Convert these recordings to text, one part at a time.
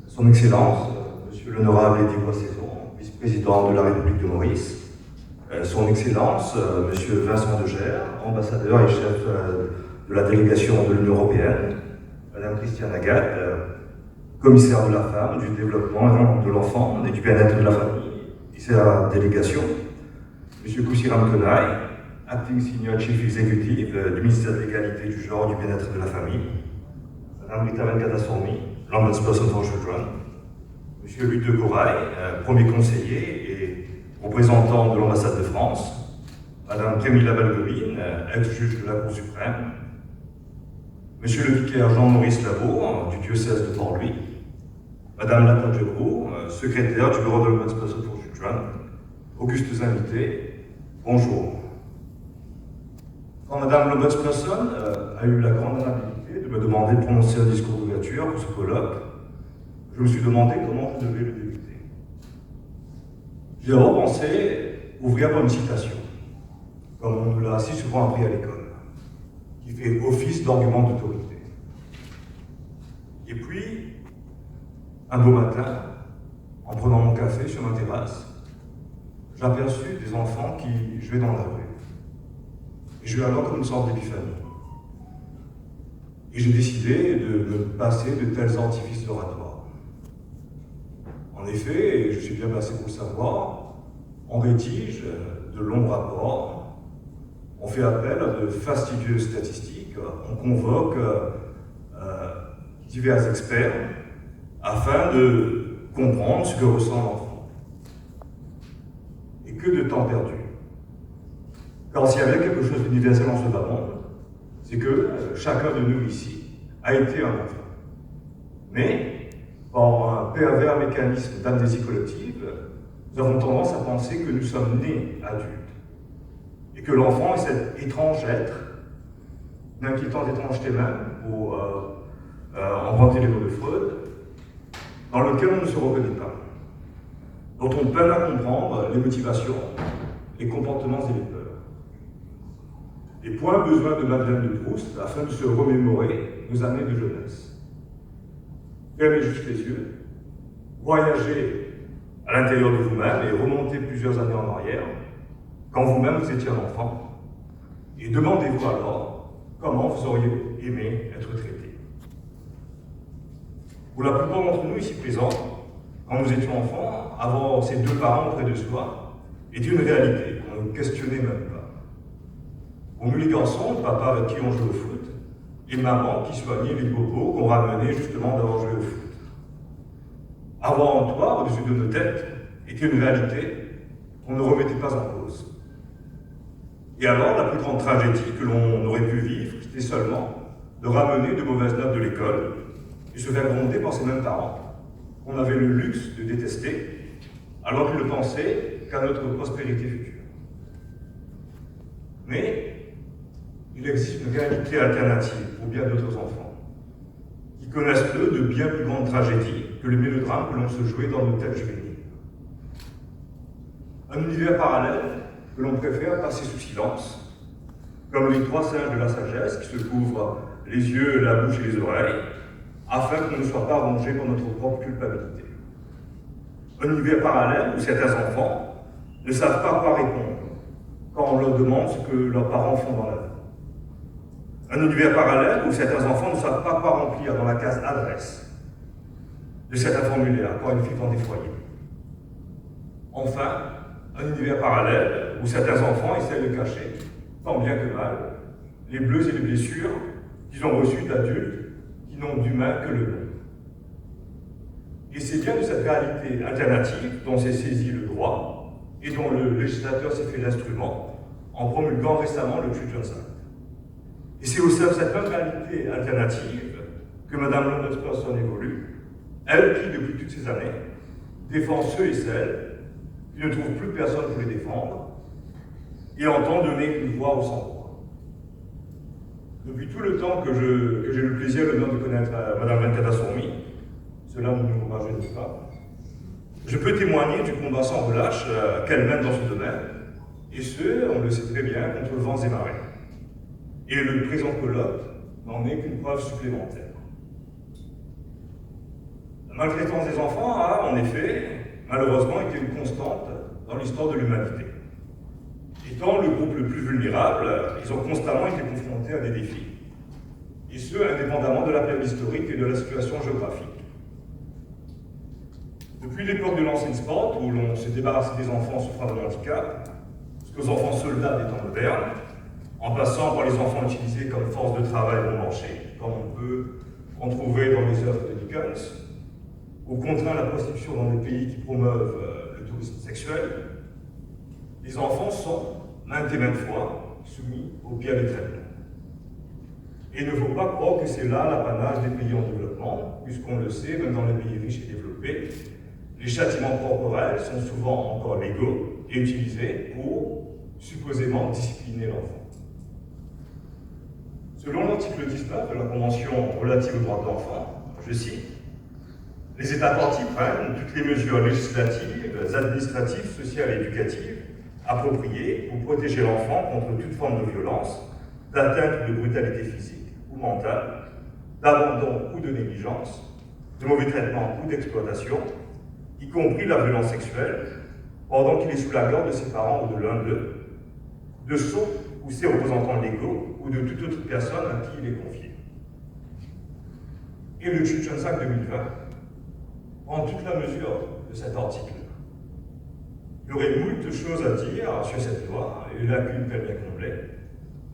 Son Excellence, Monsieur l'Honorable Eddy Boissezon, vice-président de la République de Maurice, Son Excellence, Monsieur Vincent Degers, ambassadeur et chef de la délégation de l'Union européenne, Madame Christiane Agathe, commissaire de la femme, du développement de l'enfant et du bien-être de la famille, et sa délégation, Monsieur Koussiram Kenaï, Acting Senior Chief Executive du ministère de l'Égalité, du Genre et du Bien-être de la Famille, Madame Rita Venkatasomi, l'Ombudsperson for Children, Monsieur Luc de Corail, premier conseiller et représentant de l'ambassade de France, Madame Camilla Balbevine, ex-juge de la Cour suprême, Monsieur le vicaire Jean-Maurice Labour, du diocèse de Port-Louis, Madame Lata Djebrou, secrétaire du bureau de l'Ombudsperson for Children, augustes invités, bonjour. Quand Madame l'Ombudsperson a eu la grande amabilité de me demander de prononcer un discours d'ouverture pour ce colloque, je me suis demandé comment je devais le débuter. J'ai d'abord pensé ouvrir par une citation, comme on nous l'a si souvent appris à l'école, qui fait office d'argument d'autorité. Et puis, un beau matin, en prenant mon café sur ma terrasse, j'aperçus des enfants qui jouaient dans la rue. Et j'ai eu alors comme une sorte d'épiphanie. Et j'ai décidé de me passer de tels artifices oratoires. En effet, et je suis bien placé pour le savoir, on rédige de longs rapports, on fait appel à de fastidieuses statistiques, on convoque divers experts afin de comprendre ce que ressent l'enfant. Et que de temps perdu. Car s'il y avait quelque chose d'universel en ce bas monde, c'est que chacun de nous ici a été un enfant. Mais, par un pervers mécanisme d'amnésie collective, nous avons tendance à penser que nous sommes nés adultes. Et que l'enfant est cet étrange être, une inquiétante étrangeté même, pour emprunter les mots de Freud, dans lequel on ne se reconnaît pas, dont on peine à comprendre les motivations, les comportements et les peurs. Et point besoin de Madeleine de Proust afin de se remémorer nos années de jeunesse. Fermez juste les yeux, voyagez à l'intérieur de vous-même et remontez plusieurs années en arrière, quand vous-même vous étiez un enfant, et demandez-vous alors comment vous auriez aimé être traité. Pour la plupart d'entre nous ici présents, quand nous étions enfants, avoir ces deux parents auprès de soi était une réalité qu'on ne questionnait même pas. Pour nous les garçons, papa avec qui on jouait au foot, et maman qui soignait les bobos qu'on ramenait justement d'avoir joué au foot. Avoir un toit au-dessus de nos têtes était une réalité qu'on ne remettait pas en cause. Et alors, la plus grande tragédie que l'on aurait pu vivre, c'était seulement de ramener de mauvaises notes de l'école et se faire gronder par ces mêmes parents qu'on avait le luxe de détester, alors qu'ils ne pensaient qu'à notre prospérité future. Mais il existe une réalité alternative pour bien d'autres enfants, qui connaissent eux de bien plus grandes tragédies que le mélodrame que l'on se jouait dans nos têtes juvéniles. Un univers parallèle que l'on préfère passer sous silence, comme les trois singes de la sagesse qui se couvrent les yeux, la bouche et les oreilles, afin qu'on ne soit pas rongé par notre propre culpabilité. Un univers parallèle où certains enfants ne savent pas quoi répondre quand on leur demande ce que leurs parents font dans la vie. Un univers parallèle où certains enfants ne savent pas quoi remplir dans la case adresse de certains formulaires quand ils vivent dans des foyers. Enfin, un univers parallèle où certains enfants essaient de cacher, tant bien que mal, les bleus et les blessures qu'ils ont reçus d'adultes qui n'ont d'humain que le nom. Et c'est bien de cette réalité alternative dont s'est saisi le droit et dont le législateur s'est fait l'instrument en promulguant récemment le Children's Act. Et c'est au sein de cette même réalité alternative que Madame l'Ombudsperson évolue, elle qui, depuis toutes ces années, défend ceux et celles qui ne trouvent plus personne pour les défendre et entend donner une voix aux sans-voix. Depuis tout le temps que j'ai eu le plaisir et l'honneur de connaître Madame Venkatasomi, cela ne nous rajeunit pas, je peux témoigner du combat sans relâche qu'elle mène dans ce domaine, et ce, on le sait très bien, contre vents et marées. Et le présent colloque n'en est qu'une preuve supplémentaire. La maltraitance des enfants a, en effet, malheureusement, été une constante dans l'histoire de l'humanité. Étant le groupe le plus vulnérable, ils ont constamment été confrontés à des défis, et ce, indépendamment de la période historique et de la situation géographique. Depuis l'époque de l'ancienne sport, où l'on s'est débarrassé des enfants souffrant d'un handicap, jusqu'aux enfants soldats des temps modernes, en passant par les enfants utilisés comme force de travail bon marché, comme on peut en trouver dans les œuvres de Dickens, ou contraint à la prostitution dans des pays qui promeuvent le tourisme sexuel, les enfants sont, maintes et maintes fois, soumis au pire des traitements. Et il ne faut pas croire que c'est là l'apanage des pays en développement, puisqu'on le sait, même dans les pays riches et développés, les châtiments corporels sont souvent encore légaux et utilisés pour, supposément, discipliner l'enfant. Selon l'article 19 de la Convention relative aux droits de l'enfant, je cite, « Les États parties prennent toutes les mesures législatives, administratives, sociales et éducatives appropriées pour protéger l'enfant contre toute forme de violence, d'atteinte ou de brutalité physique ou mentale, d'abandon ou de négligence, de mauvais traitement ou d'exploitation, y compris la violence sexuelle, pendant qu'il est sous la garde de ses parents ou de l'un d'eux, de son ou ses représentants légaux ou de toute autre personne à qui il est confié. » Et le Children's Act 2020 prend toute la mesure de cet article. Il y aurait moult choses à dire sur cette loi, et lacunes qu'elle vient combler.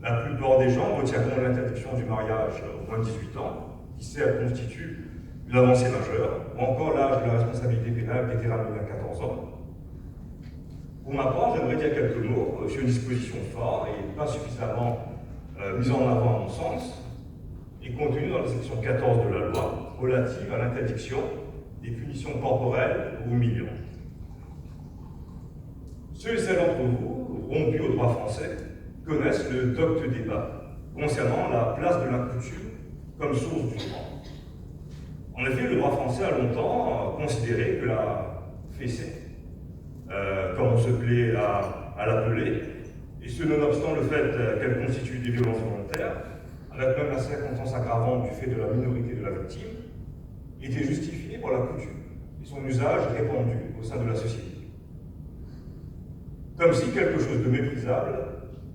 La plupart des gens retiendront l'interdiction du mariage au moins de 18 ans, qui certes constitue une avancée majeure, ou encore l'âge de la responsabilité pénale qui a été ramené à 14 ans. Pour ma part, j'aimerais dire quelques mots sur une disposition phare et pas suffisamment mise en avant à mon sens, et contenue dans la section 14 de la loi relative à l'interdiction des punitions corporelles ou humiliantes. Ceux et celles d'entre vous, rompus au droit français, connaissent le docte débat concernant la place de la coutume comme source du droit. En effet, le droit français a longtemps considéré que la fessée, comme on se plaît à l'appeler, et ce nonobstant le fait qu'elle constitue des violences volontaires, avec même la circonstance aggravante du fait de la minorité de la victime, était justifiée par la coutume et son usage répandu au sein de la société. Comme si quelque chose de méprisable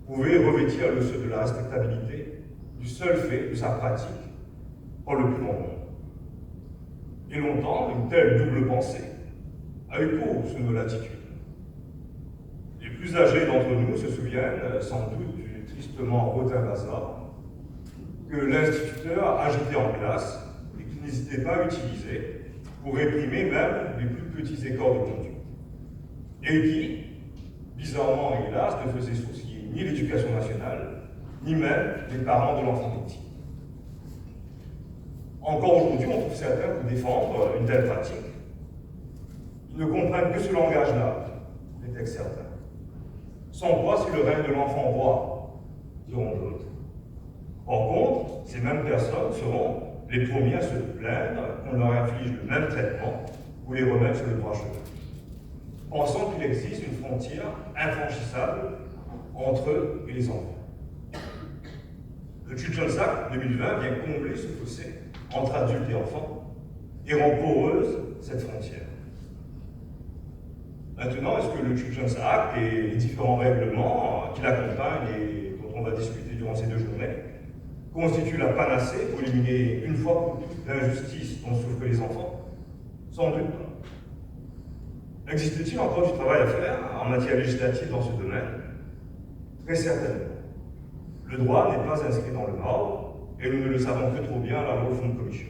pouvait revêtir le sceau de la respectabilité du seul fait de sa pratique par le plus grand nombre. Et longtemps, une telle double pensée a eu cours sous nos latitudes. Les plus âgés d'entre nous se souviennent sans doute du tristement rotin bazar que l'instituteur agitait en classe et qu'il n'hésitait pas à utiliser pour réprimer même les plus petits écarts de conduite. Et qui, bizarrement et hélas, ne faisait sourciller ni l'éducation nationale, ni même les parents de l'enfant victime. Encore aujourd'hui, on trouve certains pour défendre une telle pratique. Ils ne comprennent que ce langage-là, les textes certains. Sans quoi, c'est le règne de l'enfant roi, diront d'autres. Par contre, ces mêmes personnes seront les premiers à se plaindre qu'on leur inflige le même traitement ou les remettre sur le droit chemin, pensant qu'il existe une frontière infranchissable entre eux et les enfants. Le Children's Act 2020 vient combler ce fossé entre adultes et enfants et rend poreuse cette frontière. Maintenant, est-ce que le Children's Act et les différents règlements qui l'accompagnent et dont on va discuter durant ces 2 journées constituent la panacée pour éliminer une fois pour toutes l'injustice dont souffrent les enfants? Sans doute pas. Existe-t-il encore du travail à faire en matière législative dans ce domaine? Très certainement. Le droit n'est pas inscrit dans le marbre, et nous ne le savons que trop bien à la loi Fond de Commission.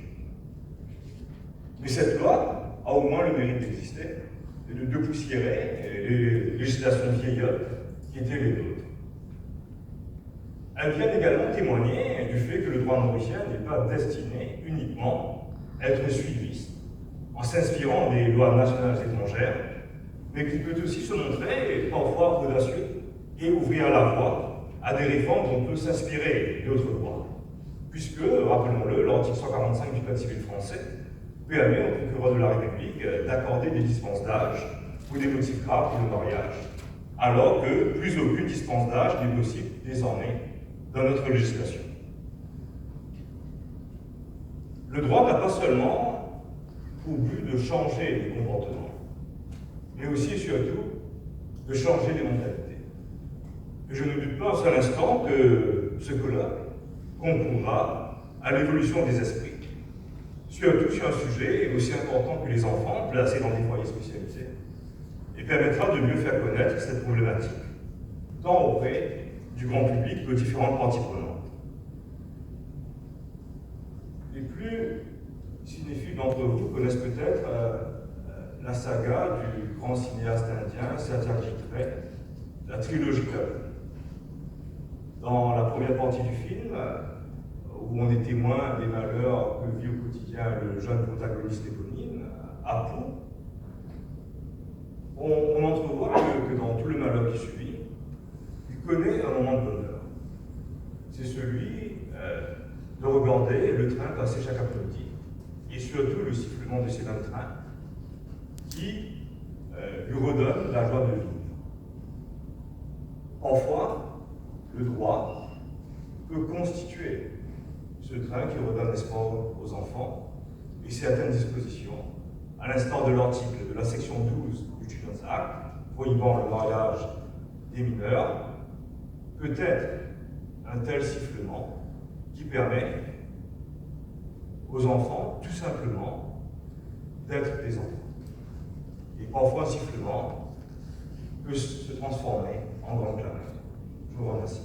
Mais cette loi a au moins le mérite d'exister et de dépoussiérer les législations vieillottes qui étaient les nôtres. Elle vient également témoigner du fait que le droit mauricien n'est pas destiné uniquement à être suiviste en s'inspirant des lois nationales étrangères, mais qu'il peut aussi se montrer parfois audacieux et ouvrir la voie à des réformes dont on peut s'inspirer d'autres droits. Puisque, rappelons-le, l'article 145 du Code civil français permet au procureur de la République d'accorder des dispenses d'âge pour des motifs graves pour le mariage, alors que plus aucune dispense d'âge n'est possible désormais dans notre législation. Le droit n'a pas seulement pour but de changer les comportements, mais aussi et surtout de changer les mentalités. Et je ne doute pas un seul instant que ce colloque concourra à l'évolution des esprits, surtout sur un sujet aussi important que les enfants placés dans des foyers spécialisés, et permettra de mieux faire connaître cette problématique, tant auprès du grand public que différentes parties prenantes. Les plus cinéphiles d'entre vous connaissent peut-être la saga du grand cinéaste indien Satyajit Ray, la trilogie Kabul. Dans la première partie du film, où on est témoin des malheurs que vit au quotidien le jeune protagoniste éponyme, Apu, on entrevoit que dans tout le malheur qui suit, il connaît un moment de bonheur. C'est celui de regarder le train passer chaque après-midi, et surtout le sifflement de ces mêmes trains, qui lui redonne la joie de vivre. Parfois, le droit peut constituer ce train qui redonne espoir aux enfants, et certaines dispositions, à l'instar de l'article de la section 12 du Children's Act, prohibant le mariage des mineurs, peut être un tel sifflement qui permet aux enfants, tout simplement, d'être des enfants. Et parfois, un sifflement peut se transformer en grande clameur. Je vous remercie.